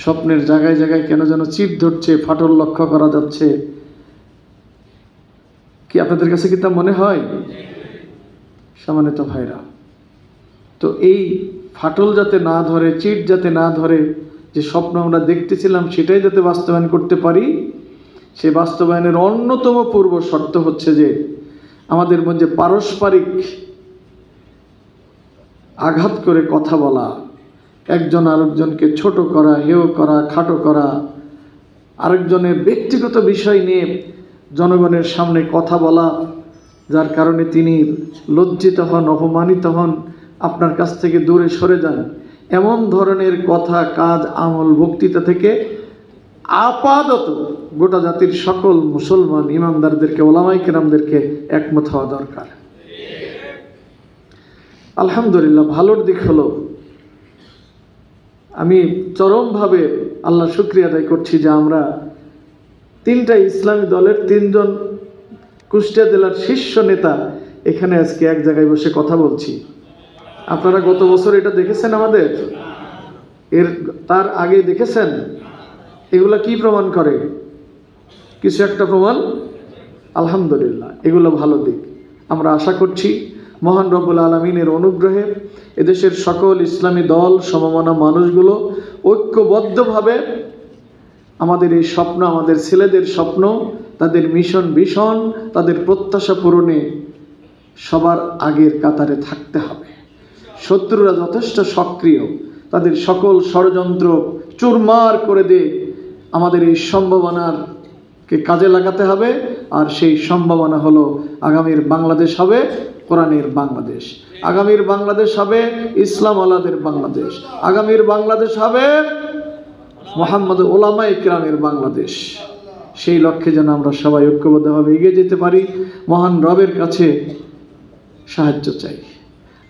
স্বপ্নের জায়গায় জায়গায় কেন যেন চিপ ধরছে, ফাটল লক্ষ্য করা যাচ্ছে। কি আপনাদের কাছে কি তা মনে হয়? সম্মানিত ভাইরা, তো এই ফাটল যাতে না ধরে, চিট যাতে না ধরে, যে স্বপ্ন আমরা দেখতেছিলাম সেটাই যাতে বাস্তবায়ন করতে পারি, সে বাস্তবায়নের অন্যতম পূর্ব শর্ত হচ্ছে যে আমাদের মধ্যে পারস্পরিক আঘাত করে কথা বলা, একজন আরেকজনকে ছোট করা, হেয় করা, খাটো করা, আরেকজনের ব্যক্তিগত বিষয় নিয়ে জনগণের সামনে কথা বলা, যার কারণে তিনি লজ্জিত হন, অপমানিত হন, আপনার কাছ থেকে দূরে সরে যান, এমন ধরনের কথা, কাজ, আমল, বক্তৃতা থেকে আপাতত গোটা জাতির সকল মুসলমান ইমামদারদেরকে, ওলামায়ে কেরামদেরকে একমত হওয়া দরকার। আলহামদুলিল্লাহ, ভালোর দিক হলো আমি চরমভাবে আল্লাহ শুকরিয়া আদায় করছি যে আমরা তিনটা ইসলামী দলের তিনজন কুষ্টিয়া জেলার শীর্ষ নেতা এখানে আজকে এক জায়গায় বসে কথা বলছি। আপনারা গত বছর এটা দেখেছেন আমাদের, তার আগে দেখেছেন? এগুলা কি প্রমাণ করে? কিছু একটা প্রমাণ। আলহামদুলিল্লাহ, এগুলো ভালো দিক। আমরা আশা করছি মহান রব্বুল আলামিনের অনুগ্রহে এদেশের সকল ইসলামী দল, সমমনা মানুষগুলো ঐক্যবদ্ধভাবে আমাদের এই স্বপ্ন, আমাদের ছেলেদের স্বপ্ন, তাদের মিশন ভিশন, তাদের প্রত্যাশা পূরণে সবার আগের কাতারে থাকতে হবে। শত্রুরা যথেষ্ট সক্রিয়, তাদের সকল ষড়যন্ত্র চুরমার করে দিয়ে আমাদের এই সম্ভাবনাকে কাজে লাগাতে হবে। আর সেই সম্ভাবনা হলো আগামীর বাংলাদেশ হবে কোরআনের বাংলাদেশ, আগামীর বাংলাদেশ হবে ইসলাম ওয়ালাদের বাংলাদেশ, আগামীর বাংলাদেশ হবে মুহাম্মদ ওলামায়ে কেরামের বাংলাদেশ। সেই লক্ষ্যে যেন আমরা সবাই ঐক্যবদ্ধভাবে এগিয়ে যেতে পারি, মহান রবের কাছে সাহায্য চাই।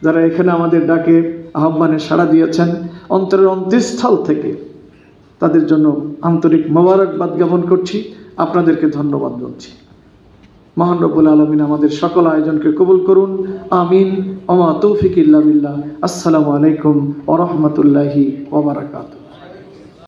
যারা এখানে আমাদের ডাকে আহ্বানে সাড়া দিয়েছেন অন্তরের অন্তঃস্থল থেকে, তাদের জন্য আন্তরিক মোবারকবাদ জ্ঞাপন করছি, আপনাদেরকে ধন্যবাদ জানাচ্ছি। মহান রব্বুল আলামিন আমাদের সকল আয়োজনকে কবুল করুন, আমিন। ওয়া মা তৌফিক ইল্লা বিল্লাহ। আসসালামু আলাইকুম ওয়া রাহমাতুল্লাহি ওয়া বারাকাতুহু।